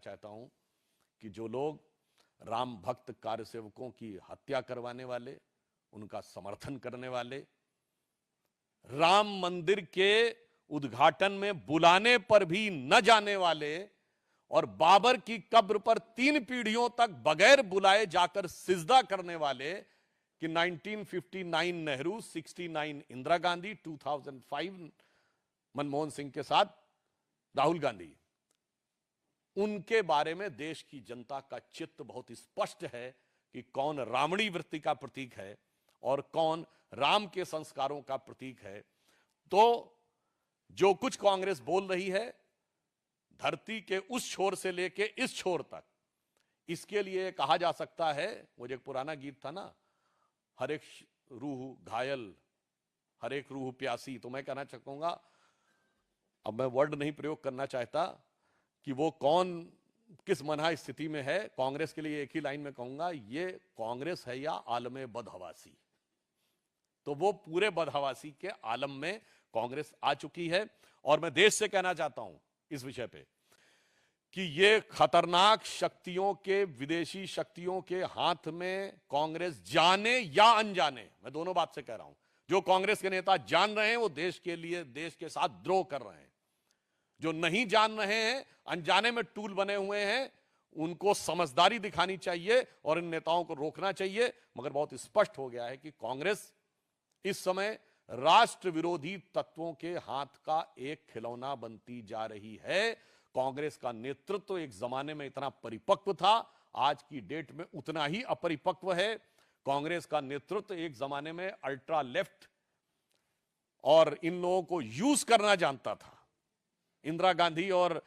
चाहता हूं कि जो लोग राम भक्त कार्यसेवकों की हत्या करवाने वाले, उनका समर्थन करने वाले, राम मंदिर के उद्घाटन में बुलाने पर भी न जाने वाले और बाबर की कब्र पर 3 पीढ़ियों तक बगैर बुलाए जाकर सिजदा करने वाले कि 1959 नेहरू, 69 इंदिरा गांधी, 2005 मनमोहन सिंह के साथ राहुल गांधी, उनके बारे में देश की जनता का चित्त बहुत स्पष्ट है कि कौन रावणी वृत्ति का प्रतीक है और कौन राम के संस्कारों का प्रतीक है। तो जो कुछ कांग्रेस बोल रही है धरती के उस छोर से लेके इस छोर तक, इसके लिए कहा जा सकता है, मुझे एक पुराना गीत था ना, हर एक रूह घायल हर एक रूह प्यासी। तो मैं कहना चाहूंगा, अब मैं वर्ड नहीं प्रयोग करना चाहता कि वो कौन किस मना स्थिति में है। कांग्रेस के लिए एक ही लाइन में कहूंगा, ये कांग्रेस है या आलम बदहवासी। तो वो पूरे बदहवासी के आलम में कांग्रेस आ चुकी है। और मैं देश से कहना चाहता हूं इस विषय पे कि ये खतरनाक शक्तियों के, विदेशी शक्तियों के हाथ में कांग्रेस जाने या अनजाने, मैं दोनों बात से कह रहा हूं, जो कांग्रेस के नेता जान रहे हैं वो देश के लिए, देश के साथ द्रोह कर रहे हैं। जो नहीं जान रहे हैं, अनजाने में टूल बने हुए हैं, उनको समझदारी दिखानी चाहिए और इन नेताओं को रोकना चाहिए। मगर बहुत स्पष्ट हो गया है कि कांग्रेस इस समय राष्ट्र विरोधी तत्वों के हाथ का एक खिलौना बनती जा रही है। कांग्रेस का नेतृत्व एक जमाने में इतना परिपक्व था, आज की डेट में उतना ही अपरिपक्व है। कांग्रेस का नेतृत्व एक जमाने में अल्ट्रा लेफ्ट और इन लोगों को यूज करना जानता था, इंदिरा गांधी और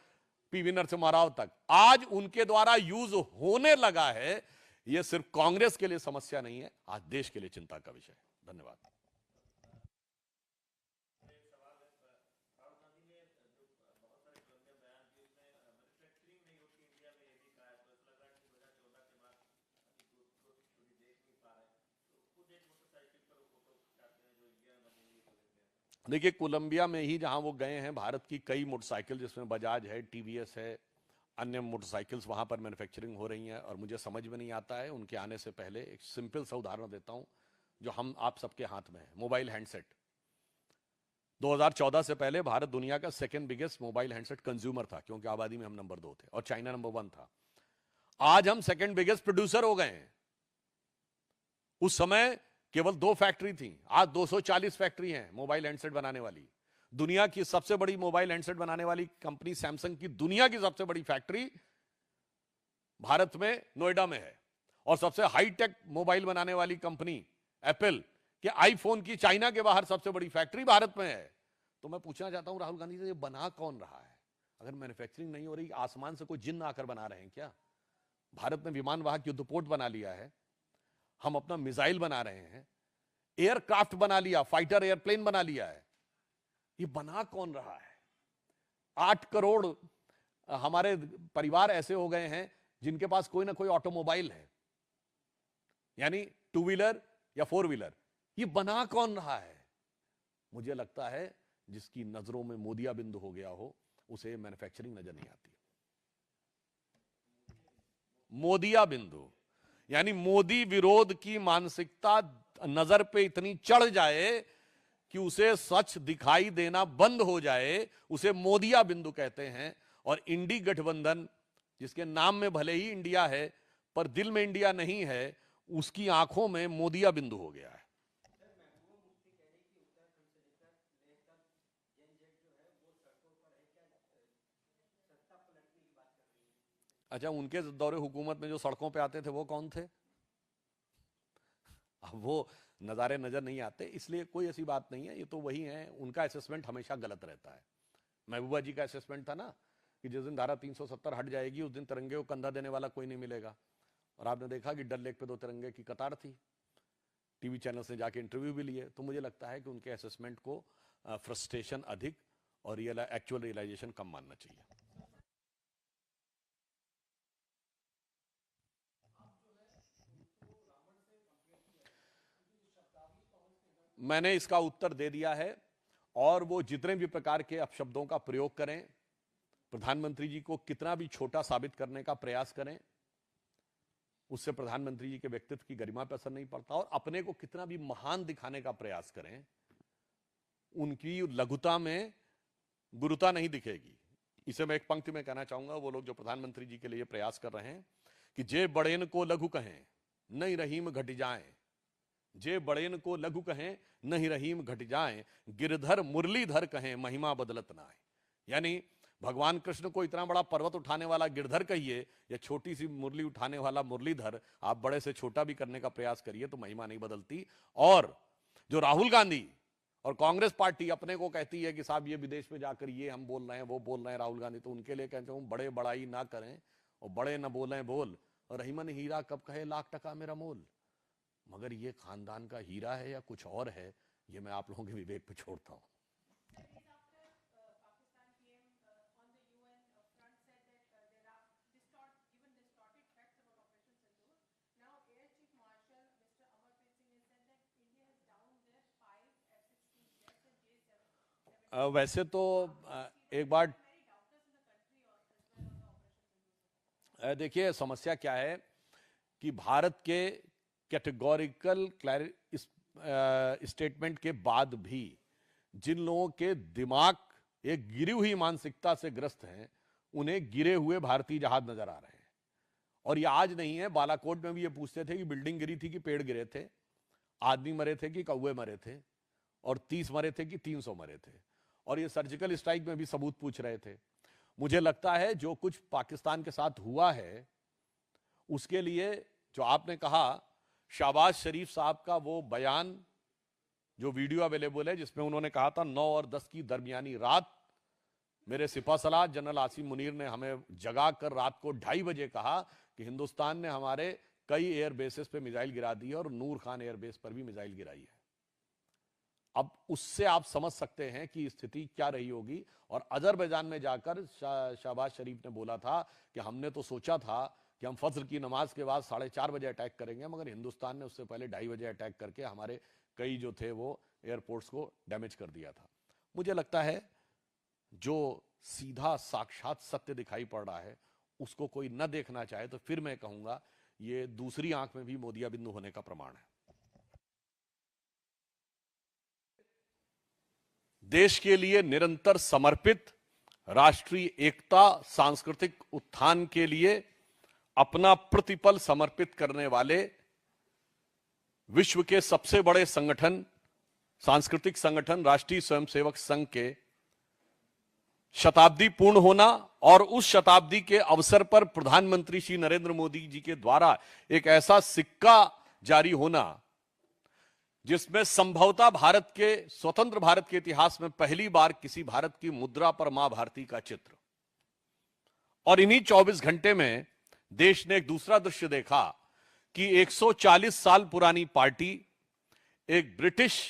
पीवी नरसिम्हा राव तक। आज उनके द्वारा यूज होने लगा है। यह सिर्फ कांग्रेस के लिए समस्या नहीं है, आज देश के लिए चिंता का विषय है। धन्यवाद। देखिए, कोलंबिया में ही जहां वो गए हैं, भारत की कई मोटरसाइकिल, जिसमें बजाज है, टीवीएस है, अन्य मोटरसाइकिल्स वहां पर मैन्युफैक्चरिंग हो रही हैं। और मुझे समझ में नहीं आता है, उनके आने से पहले एक सिंपल सा उदाहरण देता हूं जो हम आप सबके हाथ में है, मोबाइल हैंडसेट। 2014 से पहले भारत दुनिया का second biggest mobile handset consumer था, क्योंकि आबादी में हम नंबर 2 थे और चाइना नंबर 1 था। आज हम सेकेंड बिगेस्ट प्रोड्यूसर हो गए हैं। उस समय केवल 2 फैक्ट्री थी, आज 240 फैक्ट्री हैं मोबाइल हैंडसेट बनाने वाली। दुनिया की सबसे बड़ी मोबाइल हैंडसेट बनाने वाली कंपनी सैमसंग की दुनिया की सबसे बड़ी फैक्ट्री भारत में नोएडा में है। और सबसे हाईटेक मोबाइल बनाने वाली कंपनी एप्पल के आईफोन की चाइना के बाहर सबसे बड़ी फैक्ट्री भारत में है। तो मैं पूछना चाहता हूं राहुल गांधी से, ये बना कौन रहा है? अगर मैन्युफैक्चरिंग नहीं हो रही, आसमान से कोई जिन्न आकर बना रहे हैं क्या? भारत ने विमान वाहक युद्धपोत बना लिया है, हम अपना मिसाइल बना रहे हैं, एयरक्राफ्ट बना लिया, फाइटर एयरप्लेन बना लिया है। ये बना कौन रहा है? 8 करोड़ हमारे परिवार ऐसे हो गए हैं जिनके पास कोई ना कोई ऑटोमोबाइल है, यानी 2 व्हीलर या 4 व्हीलर। ये बना कौन रहा है? मुझे लगता है जिसकी नजरों में मोदिया बिंदु हो गया हो, उसे मैन्युफैक्चरिंग नजर नहीं आती। मोदिया बिंदु यानी मोदी विरोध की मानसिकता नजर पे इतनी चढ़ जाए कि उसे सच दिखाई देना बंद हो जाए, उसे मोदिया बिंदु कहते हैं। और इंडी गठबंधन, जिसके नाम में भले ही इंडिया है पर दिल में इंडिया नहीं है, उसकी आंखों में मोदिया बिंदु हो गया है। अच्छा, उनके दौरे हुकूमत में जो सड़कों पे आते थे वो कौन थे? अब वो नज़ारे नजर नहीं आते, इसलिए कोई ऐसी बात नहीं है। ये तो वही है, उनका असेसमेंट हमेशा गलत रहता है। महबूबा जी का असेसमेंट था ना कि जिस दिन धारा 370 हट जाएगी उस दिन तिरंगे को कंधा देने वाला कोई नहीं मिलेगा। और आपने देखा कि डल लेक पे 2 तिरंगे की कतार थी। टीवी चैनल से जाके इंटरव्यू भी लिए। तो मुझे लगता है कि उनके असेसमेंट को फ्रस्ट्रेशन अधिक और एक्चुअल रियलाइजेशन कम मानना चाहिए। मैंने इसका उत्तर दे दिया है। और वो जितने भी प्रकार के अपशब्दों का प्रयोग करें, प्रधानमंत्री जी को कितना भी छोटा साबित करने का प्रयास करें, उससे प्रधानमंत्री जी के व्यक्तित्व की गरिमा पर असर नहीं पड़ता, और अपने को कितना भी महान दिखाने का प्रयास करें, उनकी लघुता में गुरुता नहीं दिखेगी। इसे मैं एक पंक्ति में कहना चाहूंगा, वो लोग जो प्रधानमंत्री जी के लिए प्रयास कर रहे हैं कि जे बड़ेन को लघु कहें नहीं रहीम घट जाए, जे बड़ेन को लघु कहें नहीं रहीम घट जाए, गिरधर मुरलीधर कहें महिमा बदलत ना है। यानी भगवान कृष्ण को इतना बड़ा पर्वत उठाने वाला गिरधर कहिए या छोटी सी मुरली उठाने वाला मुरलीधर, आप बड़े से छोटा भी करने का प्रयास करिए तो महिमा नहीं बदलती। और जो राहुल गांधी और कांग्रेस पार्टी अपने को कहती है कि साहब ये विदेश में जाकर ये हम बोल रहे हैं, वो बोल रहे हैं राहुल गांधी, तो उनके लिए कहते हूं बड़े बड़ाई ना करें और बड़े न बोलें बोल, और रहीमन हीरा कब कहे लाख टका मेरा मोल। मगर ये खानदान का हीरा है या कुछ और है, ये मैं आप लोगों के विवेक पे छोड़ता हूं। वैसे तो एक बार देखिए समस्या क्या है कि भारत के कैटेगोरिकल स्टेटमेंट के बाद भी जिन लोगों के दिमाग एक गिरी हुई मानसिकता से ग्रस्त हैं, उन्हें गिरे हुए भारतीय जहाज नजर आ रहे हैं। और ये आज नहीं है, बालाकोट में भी ये पूछते थे कि बिल्डिंग गिरी थी कि पेड़ गिरे थे, आदमी मरे थे कि कौवे मरे थे, और 30 मरे थे कि 300 मरे थे। और ये सर्जिकल स्ट्राइक में भी सबूत पूछ रहे थे। मुझे लगता है जो कुछ पाकिस्तान के साथ हुआ है, उसके लिए जो आपने कहा, शहबाज शरीफ साहब का वो बयान जो वीडियो अवेलेबल है, जिसमें उन्होंने कहा था 9 और 10 की दरमियानी रात मेरे सिपह सलार जनरल आसिम मुनीर ने हमें जगा कर रात को 2:30 बजे कहा कि हिंदुस्तान ने हमारे कई एयर बेसेस पे मिसाइल गिरा दी है और नूर खान एयरबेस पर भी मिसाइल गिराई है। अब उससे आप समझ सकते हैं कि स्थिति क्या रही होगी। और अजरबैजान में जाकर शहबाज शरीफ ने बोला था कि हमने तो सोचा था कि हम फज्र की नमाज के बाद 4:30 बजे अटैक करेंगे, मगर हिंदुस्तान ने उससे पहले 2:30 बजे अटैक करके हमारे कई जो थे वो एयरपोर्ट्स को डैमेज कर दिया था। मुझे लगता है जो सीधा साक्षात सत्य दिखाई पड़ रहा है, उसको कोई न देखना चाहे तो फिर मैं कहूंगा ये दूसरी आंख में भी मोदिया बिंदु होने का प्रमाण है। देश के लिए निरंतर समर्पित, राष्ट्रीय एकता, सांस्कृतिक उत्थान के लिए अपना प्रतिपल समर्पित करने वाले विश्व के सबसे बड़े संगठन, सांस्कृतिक संगठन राष्ट्रीय स्वयंसेवक संघ के शताब्दी पूर्ण होना और उस शताब्दी के अवसर पर प्रधानमंत्री श्री नरेंद्र मोदी जी के द्वारा एक ऐसा सिक्का जारी होना जिसमें संभवतः भारत के स्वतंत्र भारत के इतिहास में पहली बार किसी भारत की मुद्रा पर मां भारती का चित्र। और इन्हीं 24 घंटे में देश ने एक दूसरा दृश्य देखा कि 140 साल पुरानी पार्टी, एक ब्रिटिश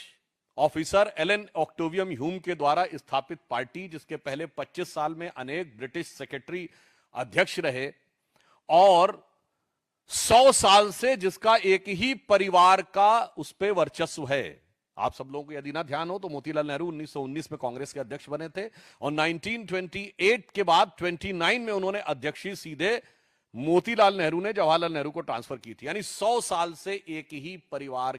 ऑफिसर एलन ऑक्टेवियम ह्यूम के द्वारा स्थापित पार्टी, जिसके पहले 25 साल में अनेक ब्रिटिश सेक्रेटरी अध्यक्ष रहे, और 100 साल से जिसका एक ही परिवार का उस पर वर्चस्व है। आप सब लोगों को यदि ना ध्यान हो तो मोतीलाल नेहरू 1919 में कांग्रेस के अध्यक्ष बने थे और 1928 के बाद 29 में उन्होंने अध्यक्षी सीधे मोतीलाल नेहरू ने जवाहरलाल नेहरू को ट्रांसफर की थी। यानी 100 साल से एक ही परिवार